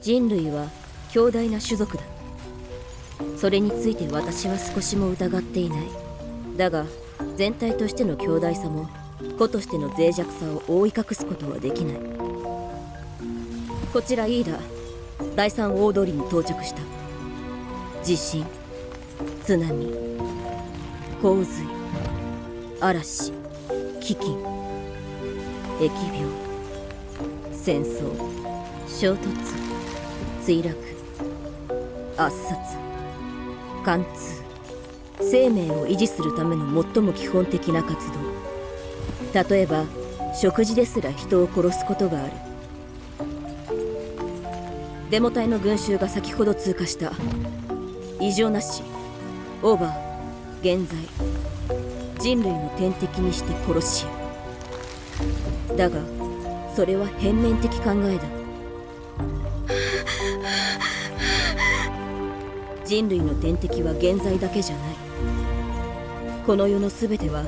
人類は強大な種族だ。それについて私は少しも疑っていない。だが全体としての強大さも個としての脆弱さを覆い隠すことはできない。こちらイーダ、第三大通りに到着した。地震、津波、洪水、嵐、飢饉、疫病、戦争、衝突、墜落、圧殺、貫通、生命を維持するための最も基本的な活動。例えば食事ですら人を殺すことがある。デモ隊の群衆が先ほど通過した。異常なし、オーバー、現在人類の天敵にして殺し屋。だがそれは片面的考えだ。人類の天敵は現在だけじゃない。この世の全ては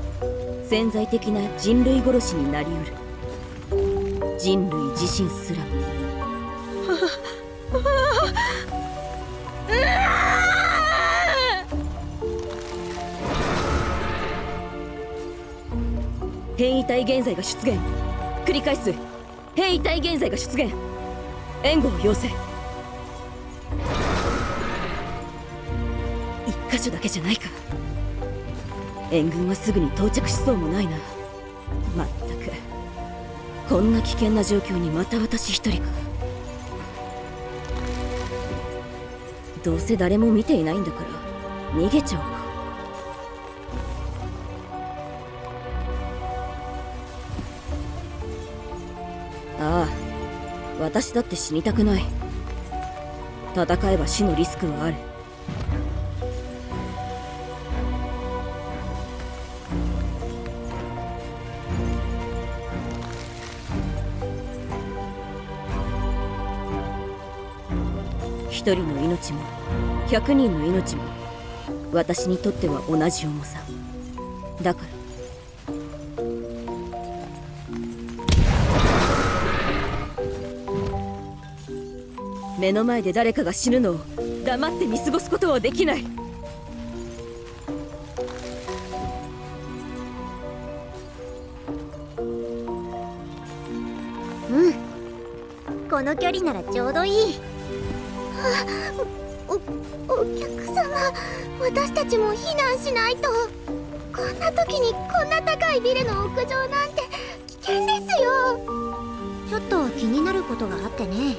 潜在的な人類殺しになりうる。人類自身すらも。変異体現在が出現。繰り返す。変異体現在が出現。援護を要請。一箇所だけじゃないか。援軍はすぐに到着しそうもないな。まったくこんな危険な状況にまた私一人か。どうせ誰も見ていないんだから逃げちゃおうか。ああ、私だって死にたくない。戦えば死のリスクはある。一人の命も100人の命も私にとっては同じ重さだから。目の前で誰かが死ぬのを黙って見過ごすことはできない。うん、この距離ならちょうどいい。お客様、私たちも避難しないと。こんな時にこんな高いビルの屋上なんて危険ですよ。ちょっと気になることがあってね。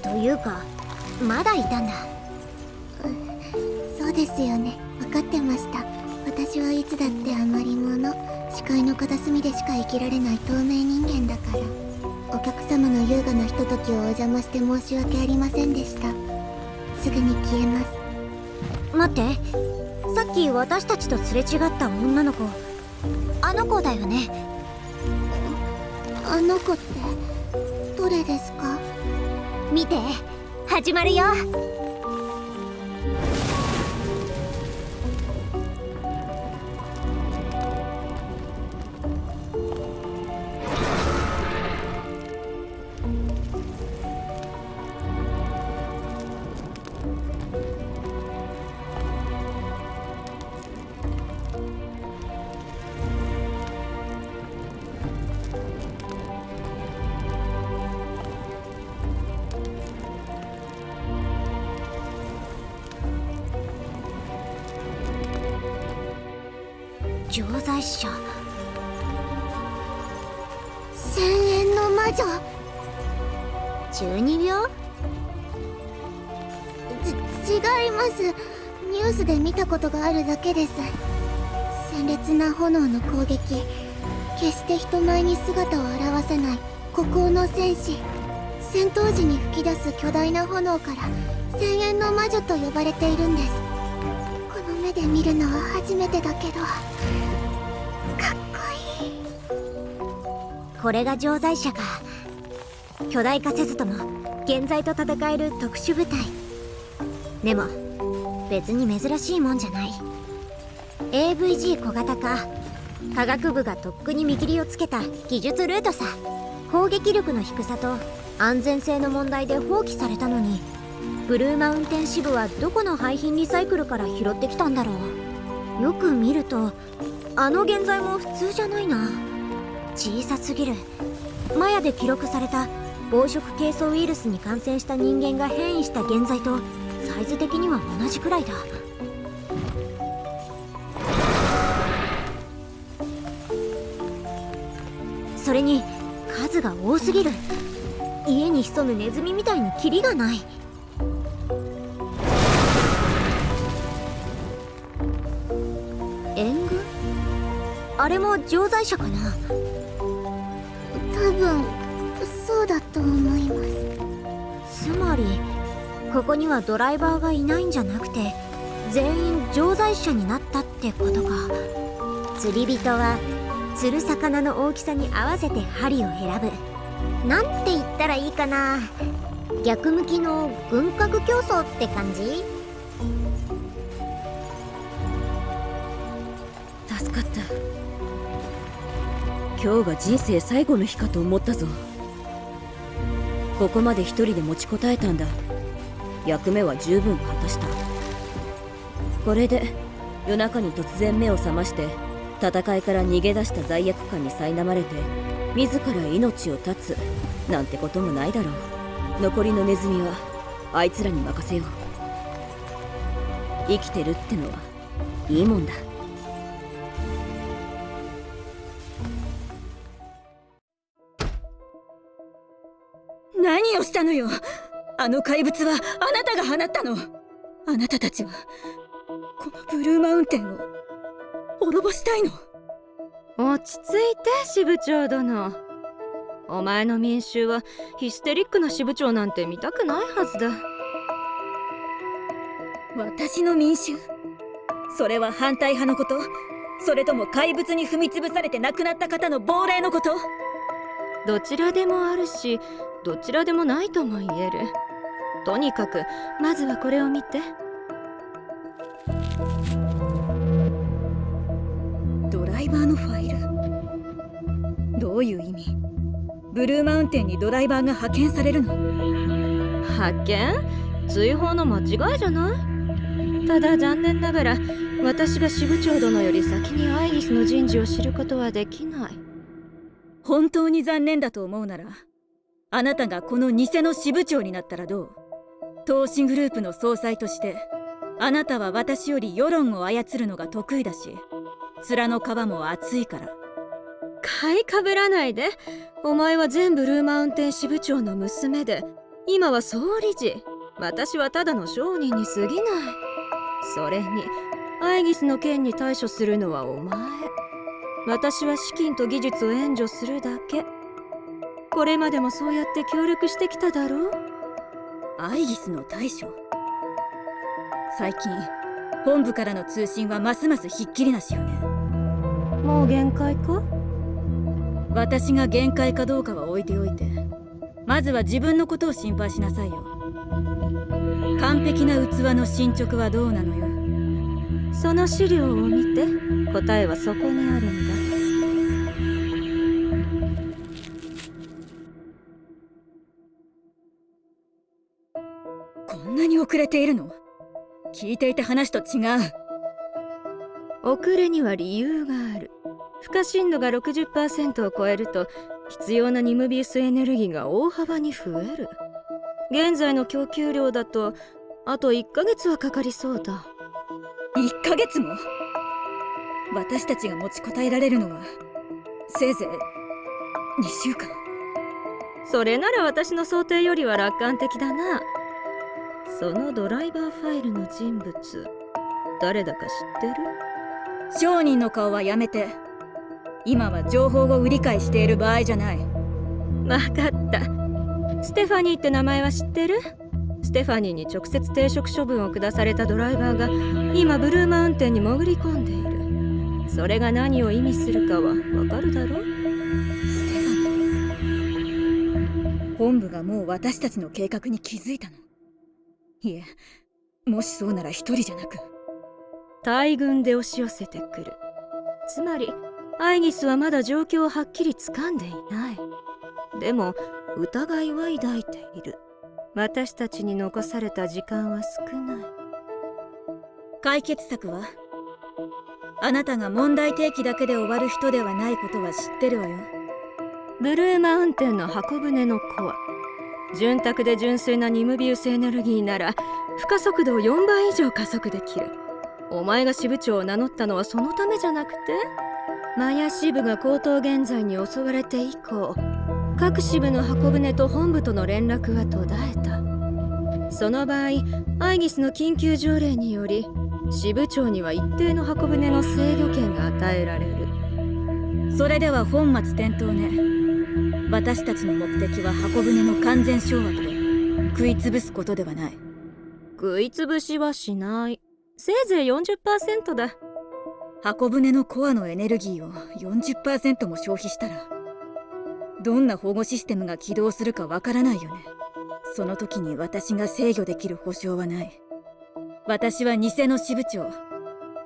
というかまだいたんだ。そうですよね、分かってました。私はいつだって余り物、視界の片隅でしか生きられない透明人間だから。お客様の優雅なひとときをお邪魔して申し訳ありませんでした。すぐに消えます。待って、さっき私たちとすれ違った女の子、あの子だよね。あの子ってどれですか？見て、始まるよ。錠剤師者、1000円の魔女。12秒？違います。ニュースで見たことがあるだけです。鮮烈な炎の攻撃、決して人前に姿を現せない孤高の戦士。戦闘時に噴き出す巨大な炎から1000円の魔女と呼ばれているんです。この目で見るのは初めてだけど、かっこいい。これが錠剤者か。巨大化せずとも現在と戦える特殊部隊。でも別に珍しいもんじゃない。 AVG 小型化、科学部がとっくに見切りをつけた技術ルートさ。攻撃力の低さと安全性の問題で放棄されたのに、ブルーマウンテン支部はどこの廃品リサイクルから拾ってきたんだろう。よく見るとあの原材も普通じゃないな。小さすぎる。マヤで記録された黄色ケイ素ウイルスに感染した人間が変異した原材とサイズ的には同じくらいだ。それに数が多すぎる。家に潜むネズミみたいにキリがない。援軍？あれも常在者かな。多分そうだと思います。つまりここにはドライバーがいないんじゃなくて全員常在者になったってことか。釣り人は釣る魚の大きさに合わせて針を選ぶ。なんて言ったらいいかな。逆向きの軍拡競争って感じ。助かった。今日が人生最後の日かと思ったぞ。ここまで一人で持ちこたえたんだ。役目は十分果たした。これで夜中に突然目を覚まして戦いから逃げ出した罪悪感に苛まれて自ら命を絶つなんてこともないだろう。残りのネズミはあいつらに任せよう。生きてるってのはいいもんだ。何をしたのよ。あの怪物はあなたが放ったの。あなたたちはこのブルーマウンテンを滅ぼしたいの。落ち着いて支部長殿。お前の民衆はヒステリックな支部長なんて見たくないはずだ。私の民衆？それは反対派のこと？それとも怪物に踏みつぶされて亡くなった方の亡霊のこと？どちらでもあるしどちらでもないとも言える。とにかくまずはこれを見て。ドライバーのファイル？どういう意味？ブルーマウンテンにドライバーが派遣されるの？派遣？追放の間違いじゃない？ただ残念ながら私が支部長殿より先にアイリスの人事を知ることはできない。本当に残念だと思うなら、あなたがこの偽の支部長になったらどう？投資グループの総裁としてあなたは私より世論を操るのが得意だし、面の皮も厚いから。買いかぶらないで。お前は全ブルーマウンテン支部長の娘で今は総理事。私はただの商人に過ぎない。それにアイギスの件に対処するのはお前。私は資金と技術を援助するだけ。これまでもそうやって協力してきただろう。アイギスの対処？最近本部からの通信はますますひっきりなしよね。もう限界か？私が限界かどうかは置いておいて、まずは自分のことを心配しなさいよ。完璧な器の進捗はどうなのよ。その資料を見て。答えはそこにあるんだ。こんなに遅れているの？聞いていた話と違う。遅れには理由がある。負荷深度が 60% を超えると必要なニムビウスエネルギーが大幅に増える。現在の供給量だとあと1ヶ月はかかりそうだ。1ヶ月も？私たちが持ちこたえられるのはせいぜい2週間。それなら私の想定よりは楽観的だな。そのドライバーファイルの人物、誰だか知ってる？商人の顔はやめて。今は情報を売り買いしている場合じゃない。わかった。ステファニーって名前は知ってる？ステファニーに直接停職処分を下されたドライバーが今ブルーマウンテンに潜り込んでいる。それが何を意味するかはわかるだろ？ステファニー。本部がもう私たちの計画に気づいたの？いえ、もしそうなら一人じゃなく大軍で押し寄せてくる。つまりアイギスはまだ状況をはっきり掴んでいない。でも疑いは抱いている。私たちに残された時間は少ない。解決策は？あなたが問題提起だけで終わる人ではないことは知ってるわよ。ブルーマウンテンの箱舟のコア、潤沢で純粋なニムビウスエネルギーなら負荷速度を4倍以上加速できる。お前が支部長を名乗ったのはそのためじゃなくて、マヤ支部が高等現在に襲われて以降、各支部の箱舟と本部との連絡は途絶えた。その場合、アイギスの緊急条例により支部長には一定の箱舟の制御権が与えられる。それでは本末転倒ね。私たちの目的は箱舟の完全掌握で食いつぶすことではない。食いつぶしはしない。せいぜい 40% だ。箱舟のコアのエネルギーを 40% も消費したら、どんな保護システムが起動するかわからないよね。その時に私が制御できる保証はない。私は偽の支部長。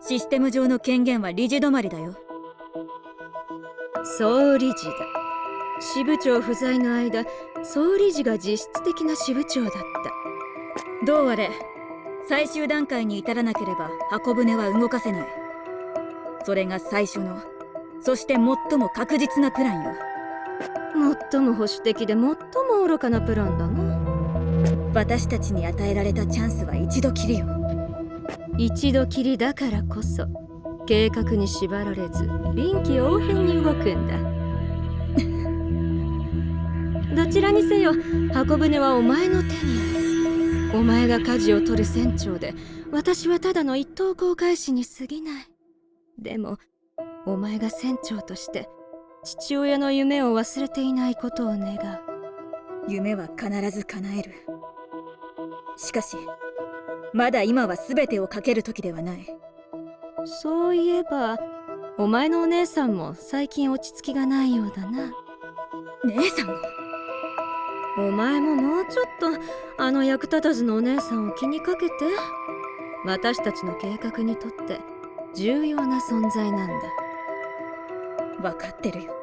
システム上の権限は理事止まりだよ。総理事だ。支部長不在の間、総理事が実質的な支部長だった。どうあれ、最終段階に至らなければ箱舟は動かせない。それが最初の、そして最も確実なプランよ。最も保守的で最も愚かなプランだな。私たちに与えられたチャンスは一度きりよ。一度きりだからこそ計画に縛られず臨機応変に動くんだ。どちらにせよ箱舟はお前の手にある。お前が舵を取る船長で、私はただの一等航海士に過ぎない。でもお前が船長として父親の夢を忘れていないことを願う。夢は必ず叶える。しかしまだ今は全てをかける時ではない。そういえばお前のお姉さんも最近落ち着きがないようだな。姉さんが？お前ももうちょっとあの役立たずのお姉さんを気にかけて。私たちの計画にとって重要な存在なんだ。分かってるよ。